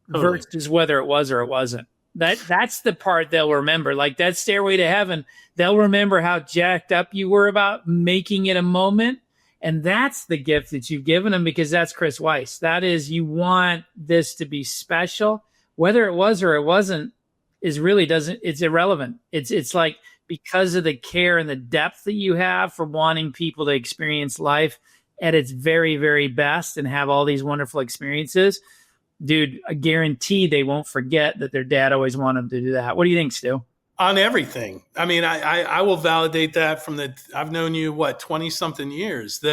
versus whether it was or it wasn't. That's the part they'll remember. Like that Stairway to Heaven, they'll remember how jacked up you were about making it a moment. And that's the gift that you've given them, because that's Chris Weiss. That is, you want this to be special. Whether it was or it wasn't it's irrelevant. It's like, because of the care and the depth that you have for wanting people to experience life at its very, very best and have all these wonderful experiences, dude, I guarantee they won't forget that their dad always wanted them to do that. What do you think, Stu? On everything. I mean, I will validate that from I've known you, 20 something years,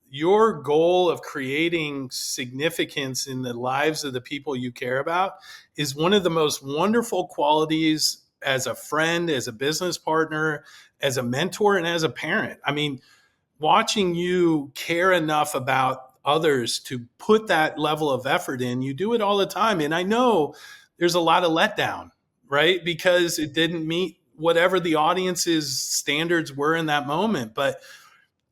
your goal of creating significance in the lives of the people you care about is one of the most wonderful qualities as a friend, as a business partner, as a mentor, and as a parent. I mean, watching you care enough about others to put that level of effort in, you do it all the time. And I know there's a lot of letdown, right? Because it didn't meet whatever the audience's standards were in that moment. But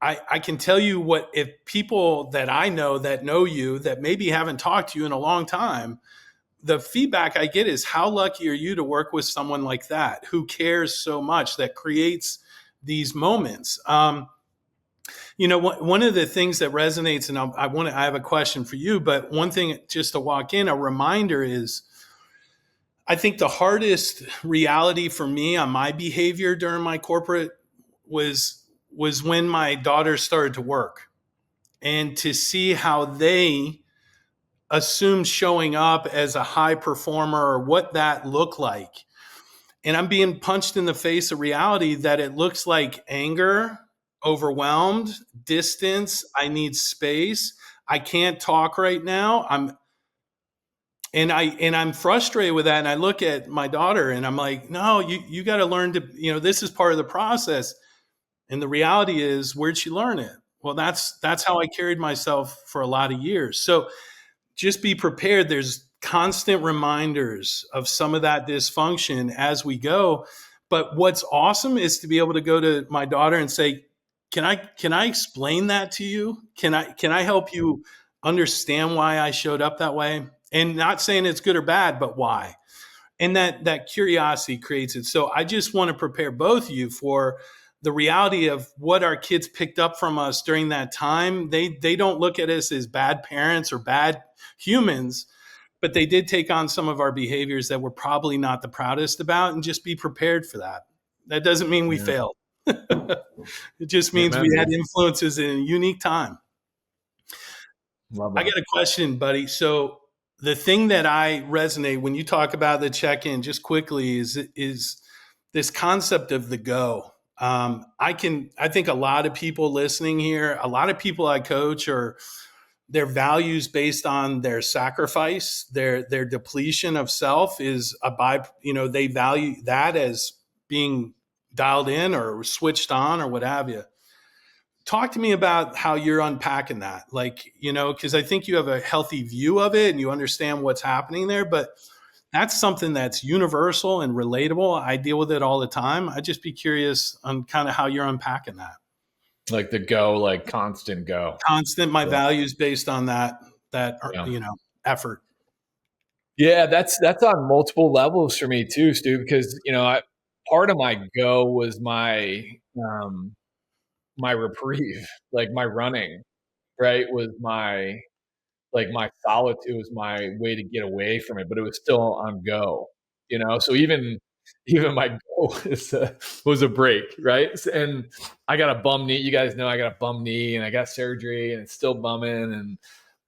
I can tell you if people that I know that know you, that maybe haven't talked to you in a long time, the feedback I get is, how lucky are you to work with someone like that, who cares so much, that creates these moments. One of the things that resonates, and I have a question for you, but one thing just to walk in, a reminder is, I think the hardest reality for me on my behavior during my corporate was when my daughters started to work, and to see how they assumed showing up as a high performer or what that looked like. And I'm being punched in the face of reality that it looks like anger, overwhelmed, distance. I need space. I can't talk right now. I'm frustrated with that. And I look at my daughter and I'm like, no, you got to learn to, this is part of the process. And the reality is, where'd she learn it? Well, that's how I carried myself for a lot of years. So just be prepared. There's constant reminders of some of that dysfunction as we go. But what's awesome is to be able to go to my daughter and say, can I explain that to you? Can I help you understand why I showed up that way? And not saying it's good or bad, but why? And that curiosity creates it. So I just want to prepare both of you for the reality of what our kids picked up from us during that time. They don't look at us as bad parents or bad humans, but they did take on some of our behaviors that we're probably not the proudest about, and just be prepared for that. That doesn't mean we failed. It just means Amen, we had dude. influences in a unique time. Love I that. got a question, buddy. So the thing that I resonate when you talk about the check-in, just quickly, is this concept of the go. I think a lot of people listening here, a lot of people I coach are their values based on their sacrifice, their depletion of self is they value that as being dialed in or switched on or what have you. Talk to me about how you're unpacking that. Like, because I think you have a healthy view of it and you understand what's happening there, but that's something that's universal and relatable. I deal with it all the time. I'd just be curious on kind of how you're unpacking that. Like the go, like constant go. Constant, my Yeah. values based on that, Yeah. effort. Yeah, that's on multiple levels for me too, Stu, because part of my go was my reprieve, like my running, right? Was my solitude, it was my way to get away from it, but it was still on go, So even my go was a break, right? And I got a bum knee. You guys know I got a bum knee, and I got surgery, and it's still bumming.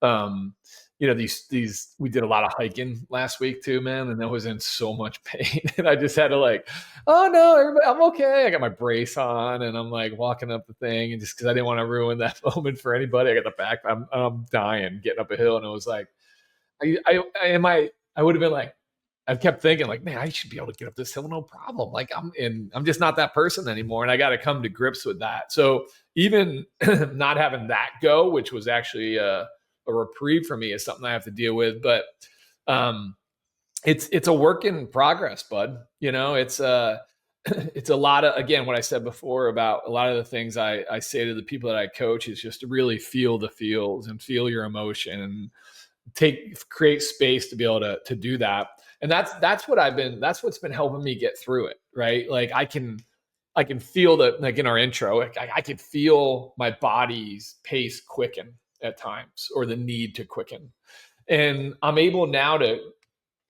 And these we did a lot of hiking last week too, man, and I was in so much pain, and I just had to oh no, I'm okay. I got my brace on, and I'm like walking up the thing, and just because I didn't want to ruin that moment for anybody, I got the back. I'm dying getting up a hill, and it was like, I would have been like, I've kept thinking like, man, I should be able to get up this hill, no problem. Like I'm just not that person anymore, and I got to come to grips with that. So even not having that go, which was actually a reprieve for me, is something I have to deal with. But it's a work in progress, bud. It's it's a lot of, again, what I said before about a lot of the things I say to the people that I coach is just to really feel the feels and feel your emotion and create space to be able to do that. And that's what's been helping me get through it. Right. Like I can feel that, like in our intro, I could feel my body's pace quicken at times, or the need to quicken. And I'm able now to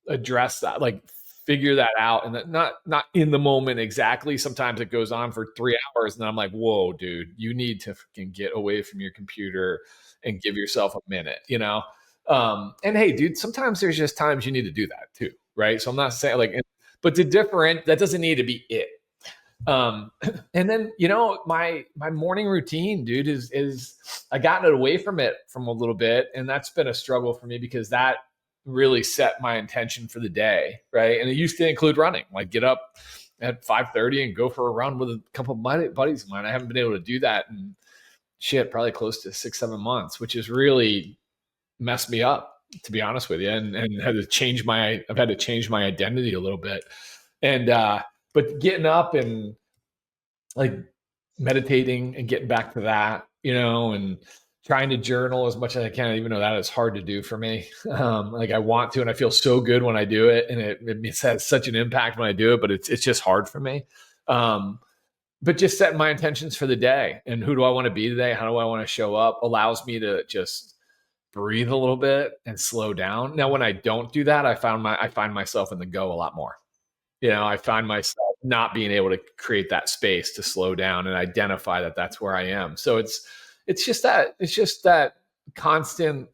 address that, like figure that out, and that not in the moment exactly. Sometimes it goes on for 3 hours, and then I'm like, whoa, dude, you need to fucking get away from your computer and give yourself a minute, and hey, dude, sometimes there's just times you need to do that too, right? So I'm not saying but that doesn't need to be it. And then my morning routine, dude, is I gotten away from it from a little bit, and that's been a struggle for me because that really set my intention for the day, right? And it used to include running, like get up at 5:30 and go for a run with a couple of buddies of mine. I haven't been able to do that in probably close to 6-7 months, which has really messed me up, to be honest with you, and I've had to change my identity a little bit. And but getting up and like meditating and getting back to that, and trying to journal as much as I can, even though that is hard to do for me. Like I want to, and I feel so good when I do it, and it has such an impact when I do it, but it's just hard for me. But just setting my intentions for the day and who do I want to be today? How do I want to show up allows me to just breathe a little bit and slow down. Now, when I don't do that, I find myself in the go a lot more. I find myself not being able to create that space to slow down and identify that that's where I am. So it's just that constant,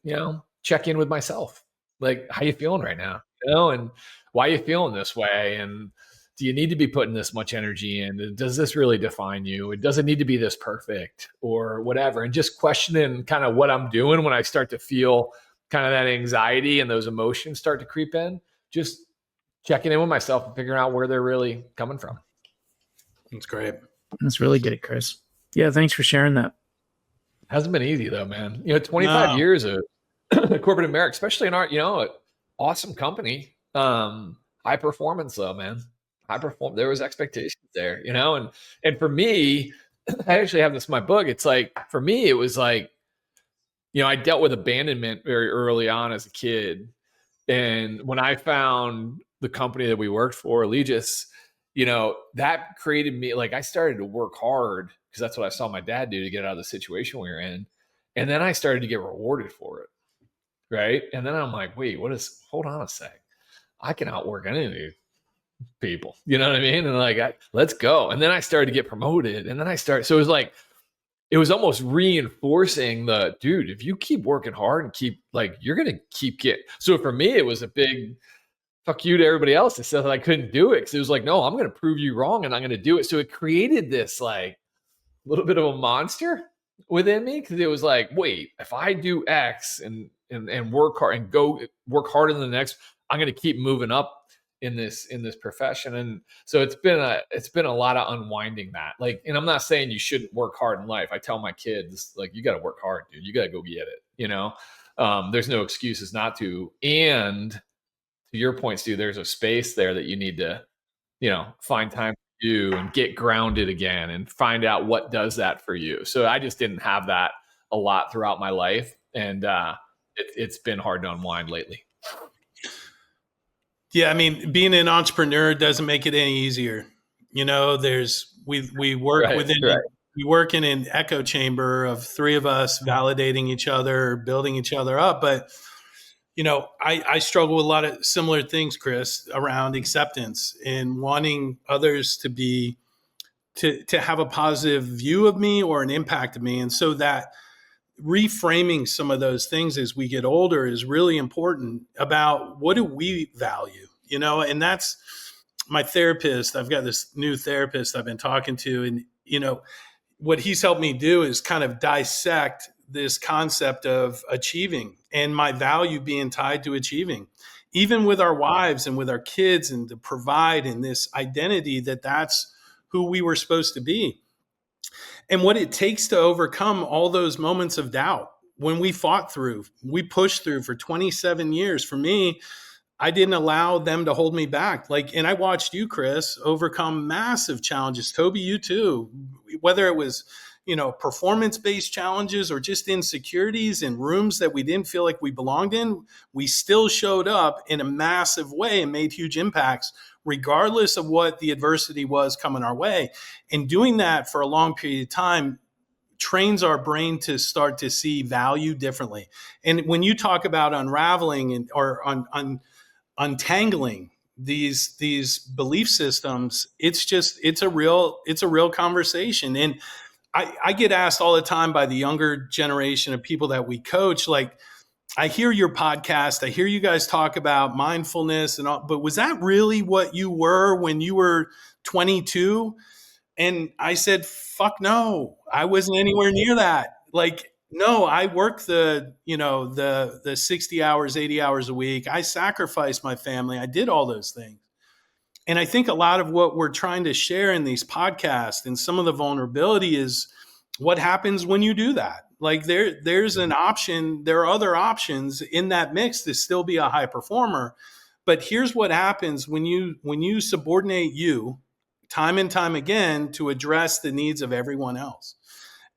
check in with myself. Like, how you feeling right now? And why are you feeling this way? And do you need to be putting this much energy in? Does this really define you? It doesn't need to be this perfect or whatever. And just questioning kind of what I'm doing when I start to feel kind of that anxiety and those emotions start to creep in, just checking in with myself and figuring out where they're really coming from. That's great. That's really good, Chris. Yeah, thanks for sharing that. Hasn't been easy though, man. 25 years of corporate America, especially in our, awesome company. High performance though, man. There was expectations there, and for me, I actually have this in my book. It's like, for me, it was like, I dealt with abandonment very early on as a kid. And when I found the company that we worked for, Allegis, that created me, like I started to work hard because that's what I saw my dad do to get out of the situation we were in. And then I started to get rewarded for it. Right. And then I'm like, wait, hold on a sec. I can outwork any of these people. You know what I mean? And like, let's go. And then I started to get promoted. And then so it was like, it was almost reinforcing dude, if you keep working hard and you're going to keep getting. So for me, it was a big fuck you to everybody else that said that I couldn't do it. Cause it was like, no, I'm going to prove you wrong and I'm going to do it. So it created this like little bit of a monster within me. Cause it was like, wait, if I do X and work hard and go work harder than the next, I'm going to keep moving up in this profession. And so it's been a lot of unwinding that. Like, and I'm not saying you shouldn't work hard in life. I tell my kids, like, you got to work hard, dude. You got to go get it. There's no excuses not to. And to your point, Stu, there's a space there that you need to, find time to do and get grounded again and find out what does that for you. So I just didn't have that a lot throughout my life. And, it's been hard to unwind lately. Yeah, I mean, being an entrepreneur doesn't make it any easier. We work we work in an echo chamber of three of us validating each other, building each other up. But I struggle with a lot of similar things, Chris, around acceptance and wanting others to have a positive view of me or an impact of me, and so that reframing some of those things as we get older is really important about what do we value, and that's my therapist. I've got this new therapist I've been talking to, and, what he's helped me do is kind of dissect this concept of achieving and my value being tied to achieving, even with our wives and with our kids, and to provide in this identity that's who we were supposed to be. And what it takes to overcome all those moments of doubt when we pushed through for 27 years. For me, I didn't allow them to hold me back. And I watched you, Chris, overcome massive challenges. Toby, you too, whether it was, performance-based challenges or just insecurities in rooms that we didn't feel like we belonged in, we still showed up in a massive way and made huge impacts, regardless of what the adversity was coming our way. And doing that for a long period of time trains our brain to start to see value differently. And when you talk about unraveling or untangling these belief systems, it's a real conversation. And I get asked all the time by the younger generation of people that we coach, like, I hear your podcast, I hear you guys talk about mindfulness and all, but was that really what you were when you were 22? And I said, fuck no, I wasn't anywhere near that. No, I worked the 60 hours, 80 hours a week. I sacrificed my family. I did all those things. And I think a lot of what we're trying to share in these podcasts and some of the vulnerability is what happens when you do that. There's an option. There are other options in that mix to still be a high performer. But here's what happens when you subordinate you time and time again to address the needs of everyone else.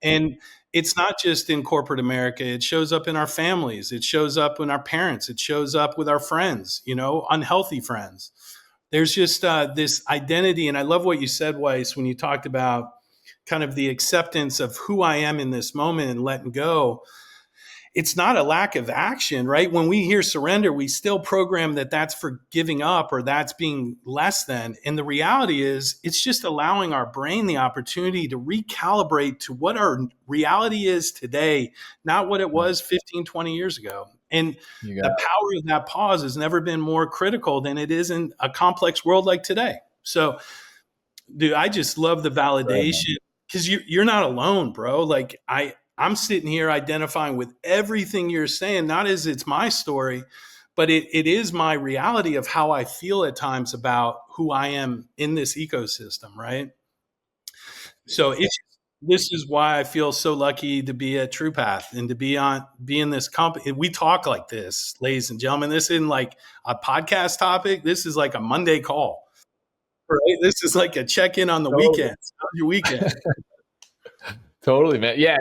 And it's not just in corporate America. It shows up in our families. It shows up in our parents. It shows up with our friends, unhealthy friends. There's just this identity. And I love what you said, Weiss, when you talked about kind of the acceptance of who I am in this moment and letting go. It's not a lack of action, right? When we hear surrender, we still program that's for giving up or that's being less than. And the reality is it's just allowing our brain the opportunity to recalibrate to what our reality is today, not what it was 15, 20 years ago. And the power of that pause has never been more critical than it is in a complex world like today. So, dude, I just love the validation because you're not alone, bro. I'm sitting here identifying with everything you're saying, not as it's my story, but it is my reality of how I feel at times about who I am in this ecosystem, right? So this is why I feel so lucky to be at TruePath and to be in this company. We talk like this, ladies and gentlemen. This isn't like a podcast topic. This is like a Monday call, right? This is like a check-in on the weekends. How's your weekend? Totally, man. Yeah,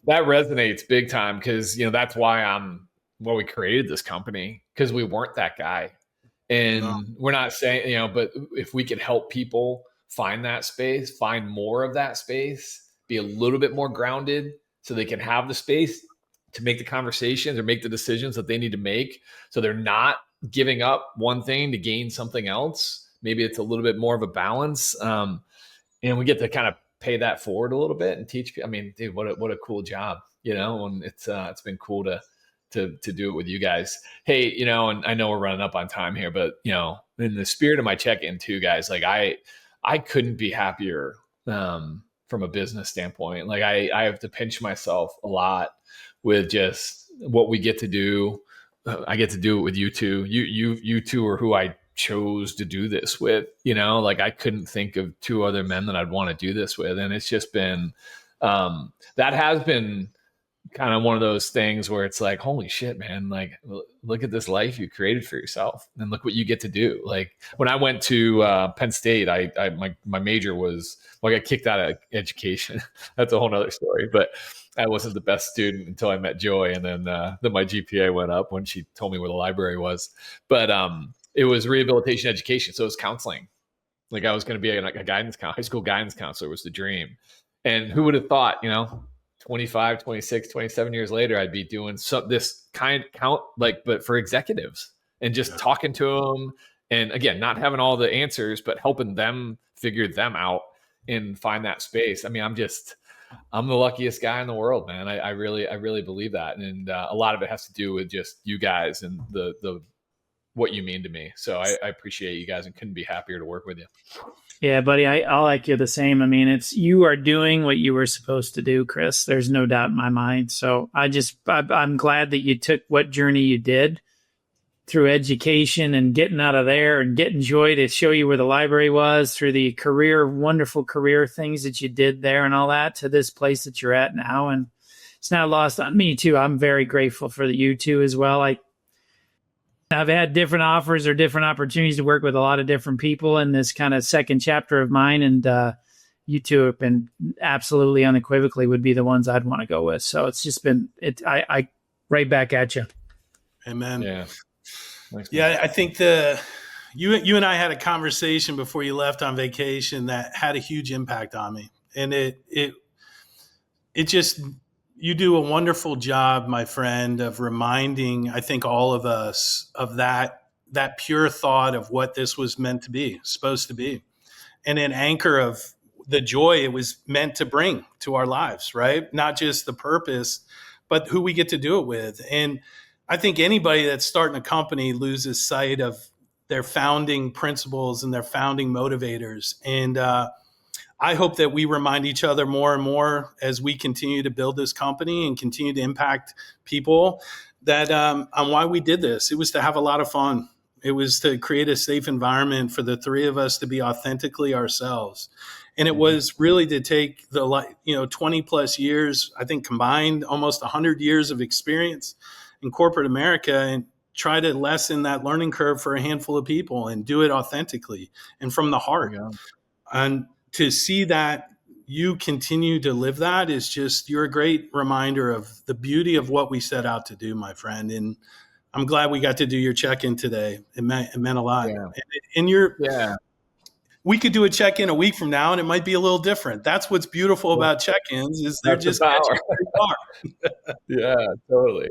that resonates big time because that's why we created this company, because we weren't that guy. And we're not saying, but if we could help people find that space, find more of that space, be a little bit more grounded so they can have the space to make the conversations or make the decisions that they need to make. So they're not giving up one thing to gain something else. Maybe it's a little bit more of a balance. And we get to kind of pay that forward a little bit and teach people. I mean, dude, what a cool job, and it's been cool to do it with you guys. Hey, and I know we're running up on time here, but in the spirit of my check-in too, guys, like I couldn't be happier from a business standpoint. Like I have to pinch myself a lot with just what we get to do. I get to do it with you two. You two are who I chose to do this with. Like I couldn't think of two other men that I'd want to do this with, and it's just been that has been kind of one of those things where it's like, holy shit, man, like look at this life you created for yourself and look what you get to do. Like when I went to Penn State, my major was, I got kicked out of education. That's a whole nother story, but I wasn't the best student until I met Joy. And then my GPA went up when she told me where the library was, but it was rehabilitation education. So it was counseling. Like I was going to be a high school guidance counselor was the dream. And who would have thought, 25, 26, 27 years later, I'd be doing this kind of count, but for executives and just talking to them. And again, not having all the answers, but helping them figure them out and find that space. I mean, I'm the luckiest guy in the world, man. I really believe that. And a lot of it has to do with just you guys and the what you mean to me. So I appreciate you guys and couldn't be happier to work with you. Yeah, buddy, I'll like you the same. I mean, you are doing what you were supposed to do, Chris. There's no doubt in my mind. So I'm glad that you took what journey you did through education and getting out of there and getting Joy to show you where the library was, through the wonderful career things that you did there and all that, to this place that you're at now. And it's not lost on me too. I'm very grateful for you two as well. I've had different offers or different opportunities to work with a lot of different people in this kind of second chapter of mine. And you two have been absolutely unequivocally would be the ones I'd want to go with. So it's just been, I right back at you. Amen. Yeah. Thanks, yeah. I think you and I had a conversation before you left on vacation that had a huge impact on me. And it just, you do a wonderful job, my friend, of reminding, I think, all of us of that pure thought of what this was meant to be, supposed to be, and an anchor of the joy it was meant to bring to our lives, right? Not just the purpose, but who we get to do it with. And I think anybody that's starting a company loses sight of their founding principles and their founding motivators. And I hope that we remind each other more and more as we continue to build this company and continue to impact people that on why we did this. It was to have a lot of fun. It was to create a safe environment for the three of us to be authentically ourselves. And it was really to take the 20 plus years, I think combined, almost 100 years of experience in corporate America and try to lessen that learning curve for a handful of people and do it authentically and from the heart. Yeah. And to see that you continue to live that is just, you're a great reminder of the beauty of what we set out to do, my friend. And I'm glad we got to do your check-in today. It meant a lot. Yeah. We could do a check-in a week from now and it might be a little different. That's what's beautiful about check-ins is they're just where you are. Yeah, totally.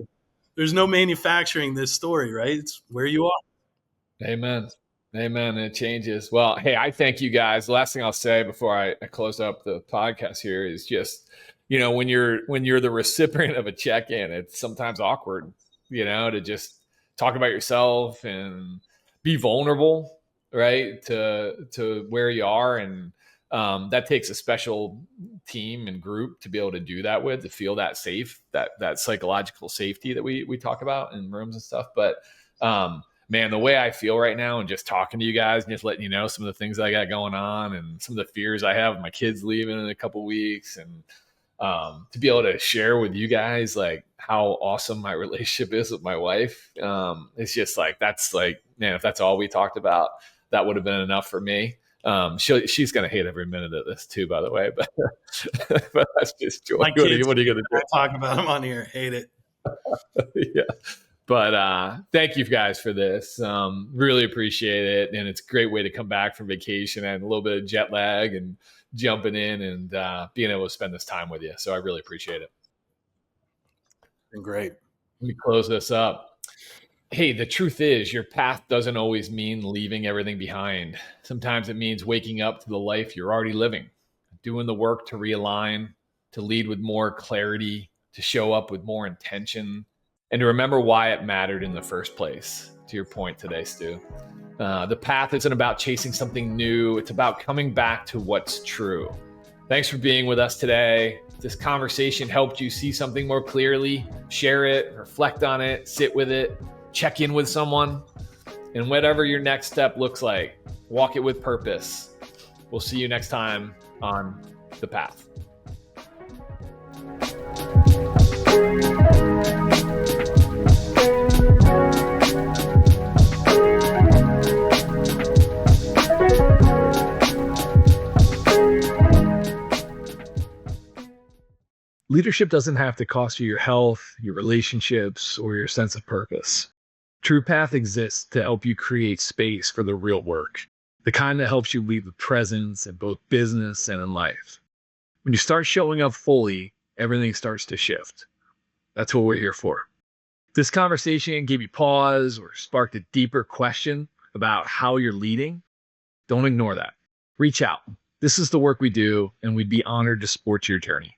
There's no manufacturing this story, right? It's where you are. Amen. It changes. Well, hey, I thank you guys. The last thing I'll say before I close up the podcast here is just, when you're the recipient of a check-in, it's sometimes awkward, to just talk about yourself and be vulnerable, right? To where you are. And that takes a special team and group to be able to do that with, to feel that safe, that psychological safety that we talk about in rooms and stuff. But, man, the way I feel right now and just talking to you guys and just letting you know some of the things I got going on and some of the fears I have, my kids leaving in a couple of weeks, and to be able to share with you guys like how awesome my relationship is with my wife. It's just like, that's like, man, if that's all we talked about, that would have been enough for me. She's going to hate every minute of this too, by the way, but that's just joy. My kids, what are you going to do? I talk about them on here. Hate it. Yeah. But thank you guys for this. Really appreciate it. And it's a great way to come back from vacation and a little bit of jet lag and jumping in and being able to spend this time with you. So I really appreciate it. Been great. Let me close this up. Hey, the truth is your path doesn't always mean leaving everything behind. Sometimes it means waking up to the life you're already living, doing the work to realign, to lead with more clarity, to show up with more intention, and to remember why it mattered in the first place. To your point today, Stu. The path isn't about chasing something new. It's about coming back to what's true. Thanks for being with us today. If this conversation helped you see something more clearly, share it, reflect on it, sit with it, check in with someone, and whatever your next step looks like, walk it with purpose. We'll see you next time on The Path. Leadership doesn't have to cost you your health, your relationships, or your sense of purpose. True Path exists to help you create space for the real work, the kind that helps you lead with presence in both business and in life. When you start showing up fully, everything starts to shift. That's what we're here for. If this conversation gave you pause or sparked a deeper question about how you're leading, don't ignore that. Reach out. This is the work we do, and we'd be honored to support your journey.